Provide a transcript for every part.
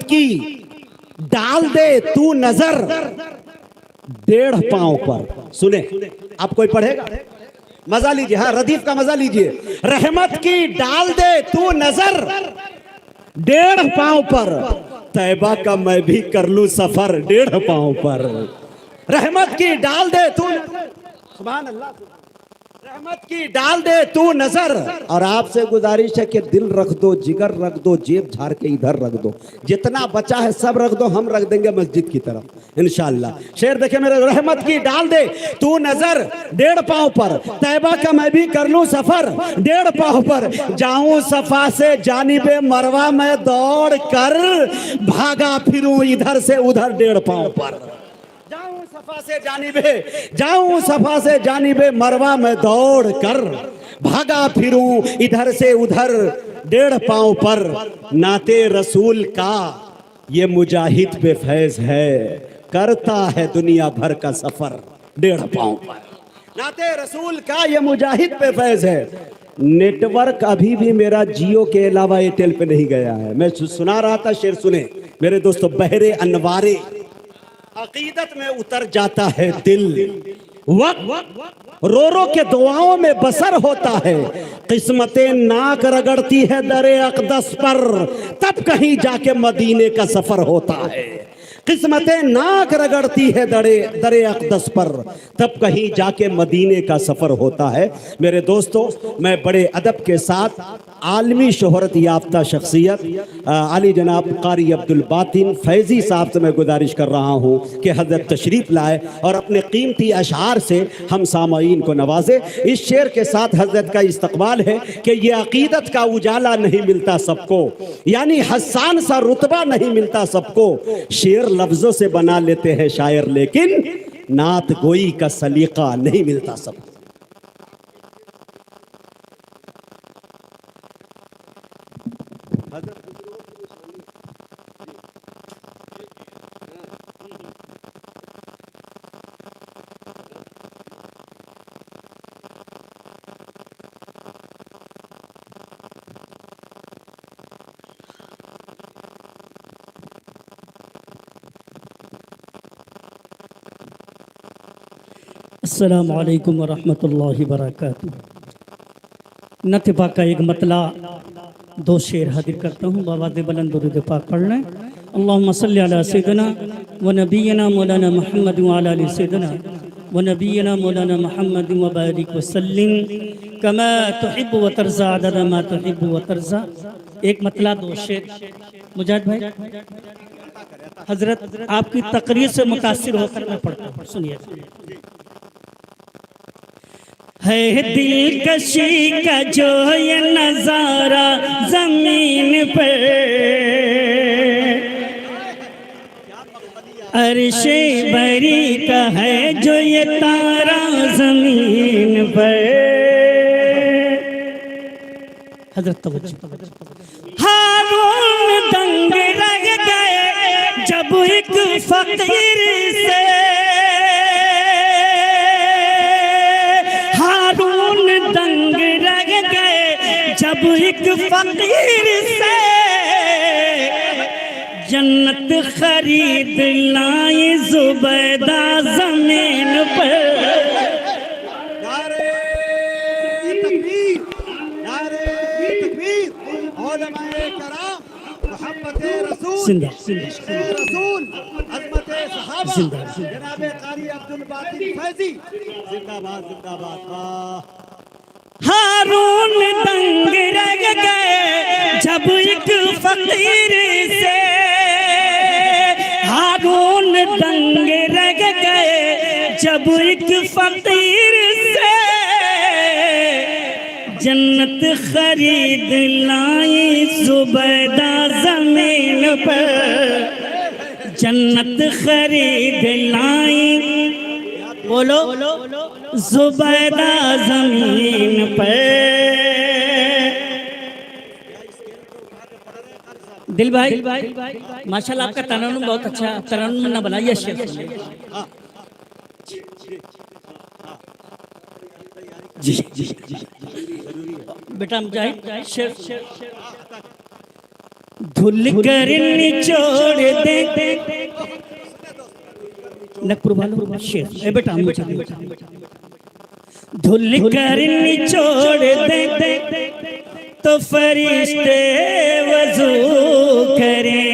की डाल दे तू नजर 1.5 पांव पर। सुने, आप कोई पढ़ेगा, मजा लीजिए, हाँ रदीफ का मजा लीजिए। रहमत की डाल दे तू नजर 1.5 पांव पर, तैबा का मैं भी कर लूं सफर 1.5 पांव पर। रहमत की डाल दे तू, सुभान अल्लाह, रहमत की डाल दे तू नजर। और आपसे गुजारिश है कि दिल रख दो, जिगर रख दो, जेब झाड़ के इधर रख दो, जितना बचा है सब रख दो, हम रख देंगे मस्जिद की तरफ इंशाअल्लाह। शेर देखे मेरे, रहमत की डाल दे तू नजर 1.5 पांव पर, तैबा का मैं भी कर लूं सफर 1.5 पांव पर। जाऊं सफा से जानिबे मरवा मैं दौड़ कर, भागा फिरूं इधर से उधर 1.5 पांव पर। जाऊं सफा से जानिबे मरवा में दौड़ कर, भागा फिरूं इधर से उधर 1.5 पांव पर। नाते रसूल का ये मुजाहिद पे फैज है, करता है दुनिया भर का सफर 1.5 पांव पर। नाते रसूल का ये मुजाहिद पे फैज है। नेटवर्क अभी भी मेरा जियो के अलावा एयरटेल पे नहीं गया है। मैं सुना रहा था, शेर सुने मेरे दोस्तों। बहरे अनवारे अकीदत में उतर जाता है दिल, वक्त रो रो के दुआओं में बसर होता है। किस्मतें नाक रगड़ती है दरे अक़दस पर, तब कहीं जाके मदीने का सफर होता है। किस्मतें नाक रगड़ती है दरे अक़दस पर, तब कहीं जाके मदीने का सफर होता है। मेरे दोस्तों, मैं बड़े अदब के साथ आलमी शोहरत याफ्ता शख्सियत अली जनाब कारी अब्दुल बातिन फैज़ी साहब से मैं गुजारिश कर रहा हूँ कि हज़रत तशरीफ़ लाए और अपने कीमती अशार से हम सामाईन को नवाजे। इस शेर के साथ हज़रत का इस्तक़बाल है कि ये अक़ीदत का उजाला नहीं मिलता सबको, यानी हसन सा रुतबा नहीं मिलता सबको। शेर लफ्ज़ों से बना लेते हैं शायर, लेकिन नात गोई का सलीका नहीं मिलता सबको। अस्सलामु अलैकुम वरहमतुल्लाहि वबरकातुहू। नत पाक का एक मतला दो शेर हाजिर करता हूँ। बाबा दे बुलंद दुरूद पाक पढ़ना है। अल्लाहुम्मा सल्ली अला सय्यिदिना व नबिय्यिना मौलाना मुहम्मद व अला आलि सय्यिदिना व नबिय्यिना मौलाना मुहम्मद व बारिक व सल्लिम कमा तुहिब्बु व तरज़ा अदद मा तुहिब्बु व तरज़ा। एक मतला दो शेर। मुजाहिद भाई, हजरत आपकी तकरीर से मुतासिर होकर मैं पढ़ता हूँ, सुनिए। है दिलकशी का जो ये नजारा जमीन पर, अर्शे बरी का है जो ये तारा जमीन पर। हजरत हारून दंग रह गए जब एक फकीर से, दंग रह गए जब एक फकीर से, जन्नत खरीद लाई जुबैदा जमीन पर। नारे तकबीर, नारे तकबीर, उलमाए कराम, मोहब्बते रसूल, इश्क़े रसूल, अज़मते सहाबा, जनाबे कारी अब्दुल बातिन फैज़ी, जिंदाबाद जिंदाबाद। वाह। हारून दंग रह गए जब एक फकीर से, हारून दंग रह गए जब एक फकीर से, जन्नत खरीद लाई जुबैदा जमीन पर, जन्नत खरीद लाई, बोलो जुबैदा जमीन पर। दिल भाई माशाल्लाह आपका तरन्नुम बहुत अच्छा, तरन्नुम ना बनाइए शेर। जी जी बेटा मुजाहिद शेर। धुल कर निचोड़ दे नकपुर वालों शेर ए बेटा मुझे धुल कर निचोड़ दे तो फरिश्ते वजू करें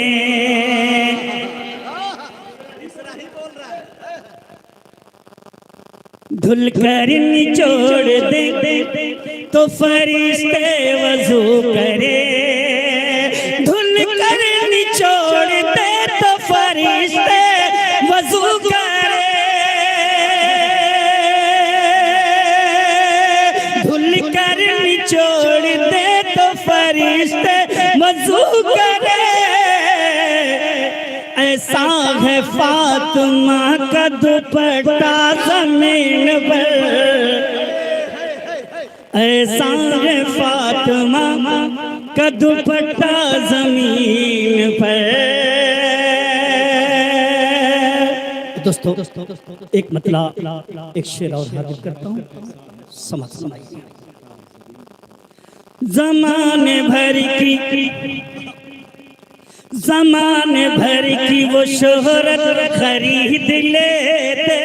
धुल कर निचोड़ दे तो फरिश्ते वजू करे धुल कर निचोड़ दे तो फरिश्ते वजू करे धुल कर निचोड़ दे तो फरिश्ते वजू करे ऐसा है फातिमा का दुपट्टा जमीन पर ऐसा है फातिमा का दुपट्टा जमीन पर। दोस्तों एक मतला एक शेर और हाजिर करता हूँ समझ सुनाइए। ज़माने भर की वो शोहरत खरीद लेते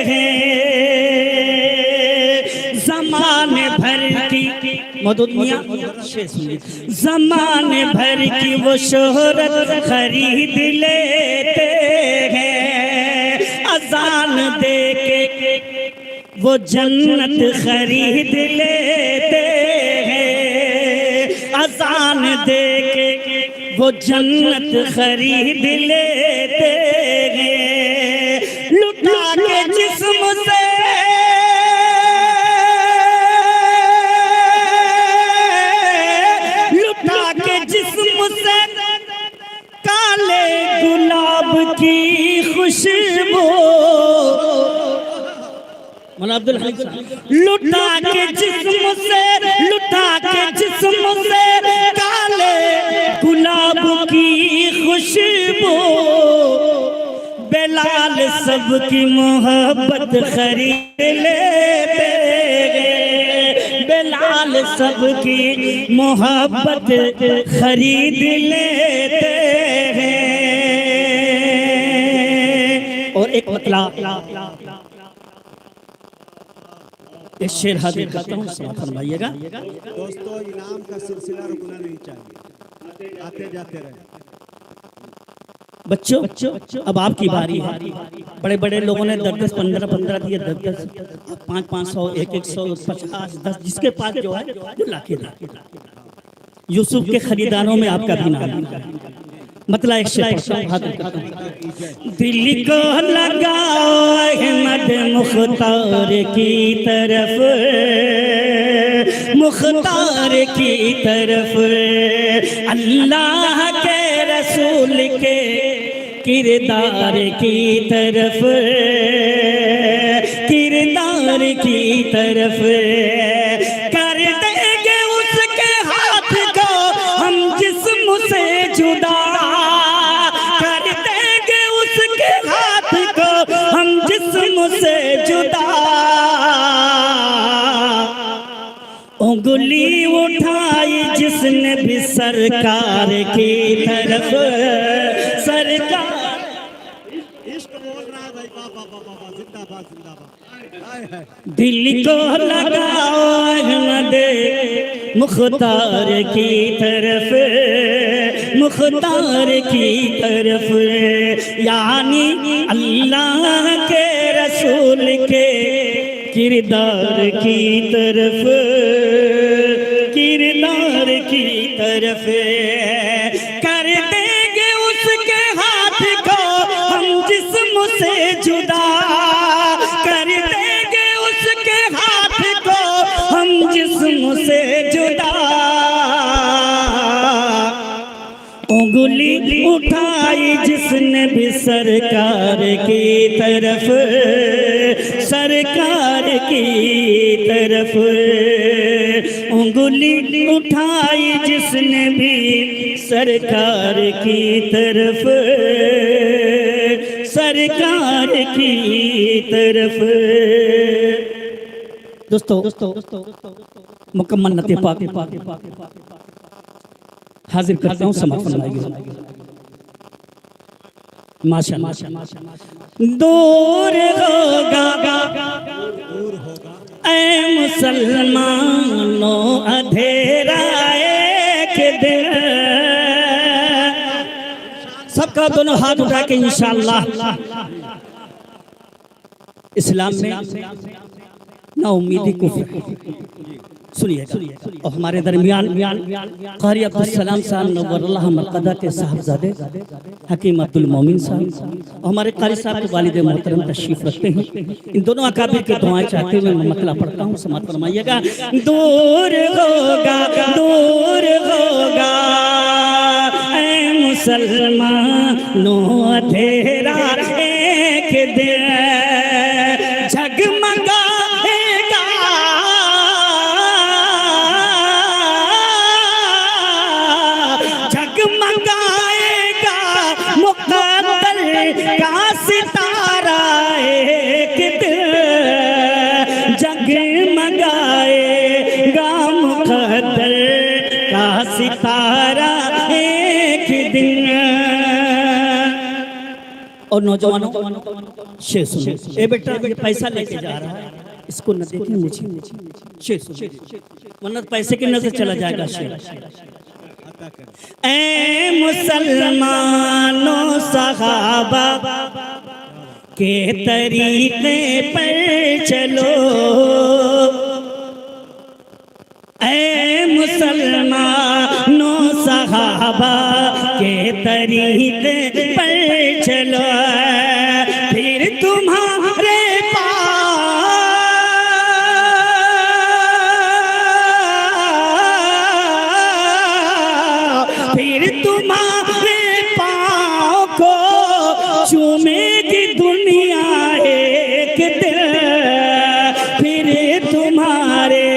हैं ज़माने भर की मदद मियां ज़माने भर की वो शोहरत खरीद लेते हैं अज़ान दे के वो जन्नत खरीद लेते हैं अज़ान दे के वो जन्नत खरीद लेते हैं लुटा के जिस्म से लुटा के जिस्म से काले गुलाब की खुशबू मौलाना अब्दुल हलीम साहब लुटा के जिस्म से लुटा के जिस्म से काले गुलाब की खुशबू बेलाल सबकी मोहब्बत खरीद लेते हैं बेलाल सबकी मोहब्बत खरीद लेते हैं। और एक मतला एक शेर हाजिर करता हूँ फरमाइएगा। दोस्तों इनाम का सिलसिला रुकना नहीं चाहिए आते जाते रहे। बच्चों अब आपकी बारी है। बड़े बड़े लोगों ने 10-10 15-15 दिए 10-10 500 100 50 10 जिसके पास जो है वो लाके यूसुफ के खरीदारों में आपका भी नाम मतलब एक दिल को लगाओ अहमद मुख्तार की तरफ मुख्तार की तरफ अल्लाह के रसूल के किरदार की तरफ किरदार की तरफ कर देंगे उसके हाथ को हम जिस्म से जुदा कर देंगे उसके हाथ को हम जिस्म से जुदा उंगली उठाई जिसने भी सरकार की तरफ सरकार इश्क बोल रहा है भाई बाबा बाबा जिंदाबाद जिंदाबाद। दिल को लगाओ अहमद मुख्तार की तरफ मुख्तार की तरफ यानी अल्लाह के रसूल के किरदार की तरफ किरदार की तरफ कर देंगे उसके हाथ को हम जिस्म से जुदा कर देंगे उसके हाथ को हम जिस्म से जुदा उंगली उठाई जिसने भी सरकार की तरफ सरकार की तरफ उंगली उठाई जिसने भी सरकार की तरफ सरकार की तरफ। दोस्तों मुकम्मल नते पाक हाजिर करता हूँ, समाप्त फरमाइए। माशाअल्लाह। दूर होगा ऐ मुसलमानों अंधेरा एक दिन। सबका दोनों हाथ उठा के इंशाअल्लाह। इस्लाम में ना उम्मीदी कुफ्र। सुनिएगा। और हमारे दरमियान कारी अब्दुल सलाम साहब नव्वरल्लाह मरकदा के साहबजादे हकीम अब्दुल मोमिन साहब और हमारे कारी साहब के वालिद मोहतरम तशरीफ रखते हैं। इन दोनों अकाबिर के दुआएं चाहते हुए मैं मतला पढ़ता हूँ, समाप्त फरमाइएगा। दूर होगा ऐ मुसलमानों अंधेरा एक दिन। जगमगाएगा मुक़द्दर का सितारा एक दिन। जगमगाएगा मुक़द्दर का सितारा एक दिन। और नौजवानों शेर सुनो। ए बेटा ये पैसा लेके जा रहा है, इसको न देखें, मुझे शेर सुनो वरना पैसे की नजर चला जाएगा। शेर। ऐ मुसलमानों सहाबा के तरीक़े पर चलो। ऐ मुसलमानों सहाबा के तरीक़े पर चलो। फिर तुम्हारे पाँव को चूमेगी दुनिया एक दिन। फिर तुम्हारे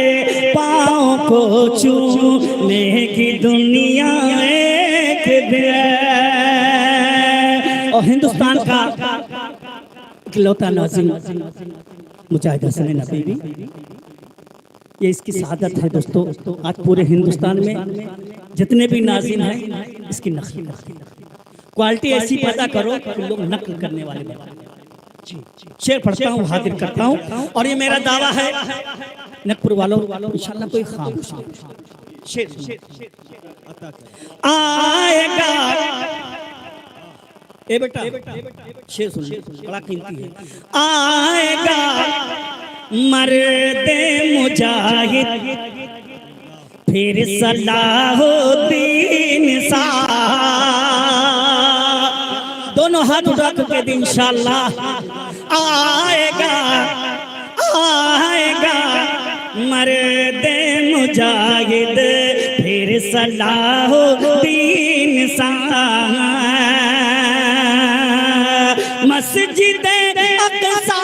पाँव को चूमेगी दुनिया एक दिन। और हिंदुस्तान का इकलौता नाज़िम मुजाहिद हसन नबी, ये इसकी शहादत है दोस्तों। आज पूरे हिंदुस्तान में जितने भी नाज़िम हैं इसकी नकल क्वालिटी ऐसी पैदा करो कि लोग नकल करने वाले बने। शेर पढ़ता हूँ, हाजिर करता हूँ और ये मेरा दावा है नकपुर वालों इंशाअल्लाह कोई खामोश नहीं। शेर आएगा। ए बेटा शेर सुन, बड़ा कीमती है। आएगा मर्दे मुजाहिद फिर सलाहुद्दीन साहब। दोनों हाथ उठा के दिन इंशाअल्लाह। आएगा मर्दे मुजाहिद फिर सलाहुद्दीन साहब। मस्जिद अक़सा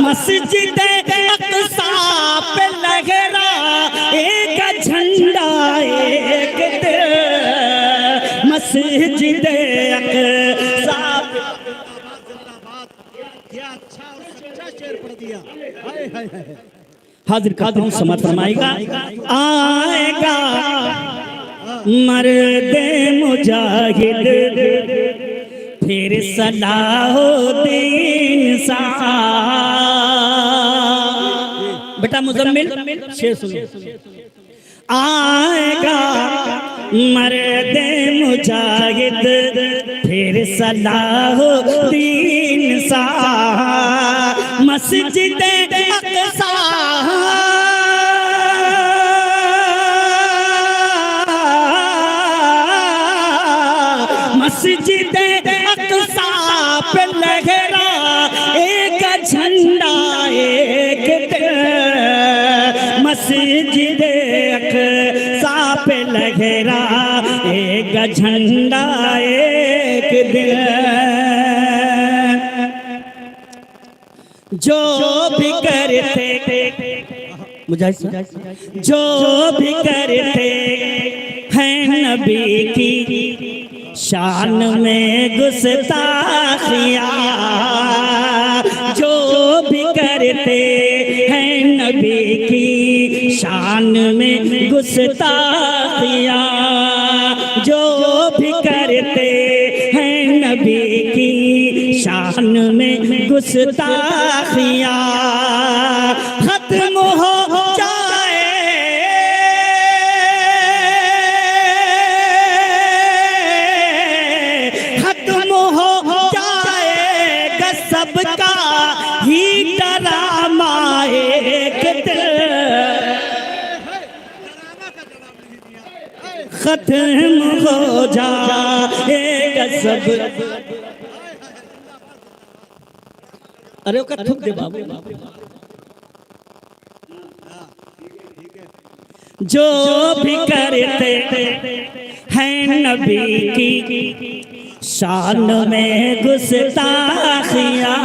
मस्जिद अक़सा पे लहरा एक झंडा एक दिन। मस्जिद अक़सा क्या अच्छा और सच्चा शेर पढ़ दिया। हाजिर करता हूँ, समाप्त फरमाएगा। आएगा मर्दे मुजाहिद फिर सलाहुद्दीन साहब। बेटा मुज़म्मिल शेर सुनो। आएगा मर्दे मुजाहिद फिर सलाहुद्दीन साहब। मस्जिद अक़सा मस्जिद अक़सा पे लहरा एक झंडा एक दिन। मस्जिद अक़सा पे लहरा एक झंडा एक दिन। जो भी करते मुजाहिद जो भी करते हैं नबी की शान में गुस्ताखियाँ। जो भी कर शान में गुस्ताखियाँ जो भी करते हैं नबी की शान में गुस्ताखियाँ खत्म हो जाए खत्म हो जाएगा सबका ही डरामा एक दिन खत्म हो जाएगा सब। अरे वो थूक दे बाबू। जो भी करते हैं नबी की शान में गुस्ताखियाँ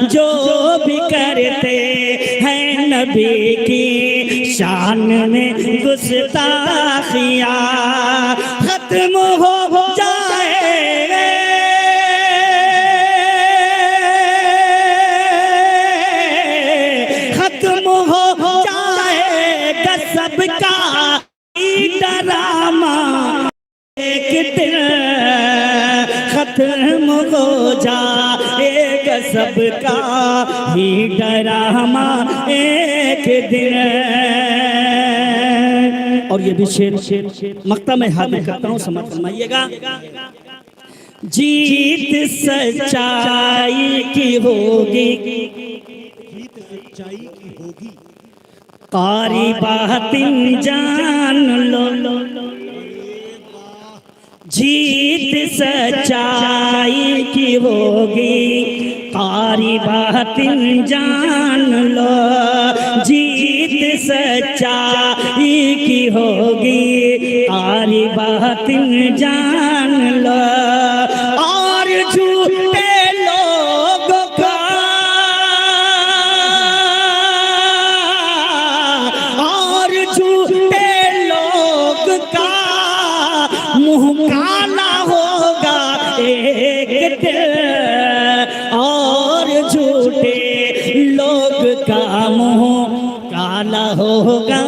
जो भी करते हैं नबी की शान में गुस्ताखियाँ खत्म हो जाए खत्म हो जाएगा सबका डरामा एक दिन खत्म हो जाएगा सबका ही डरामा एक दिन। और ये भी शेर मक्ता में हाजिर करता हूँ, समझ फरमाइएगा। जीत सच्चाई की होगी कारी बातिन जान लो जीत सच्चाई की होगी कारी बातिन जान लो जीत सच्चाई की होगी कारी बातिन जान लो और झूठे लोगों का और झूठे लोग का मुंह काला होगा एक दिन और झूठे लोग का मुंह काला होगा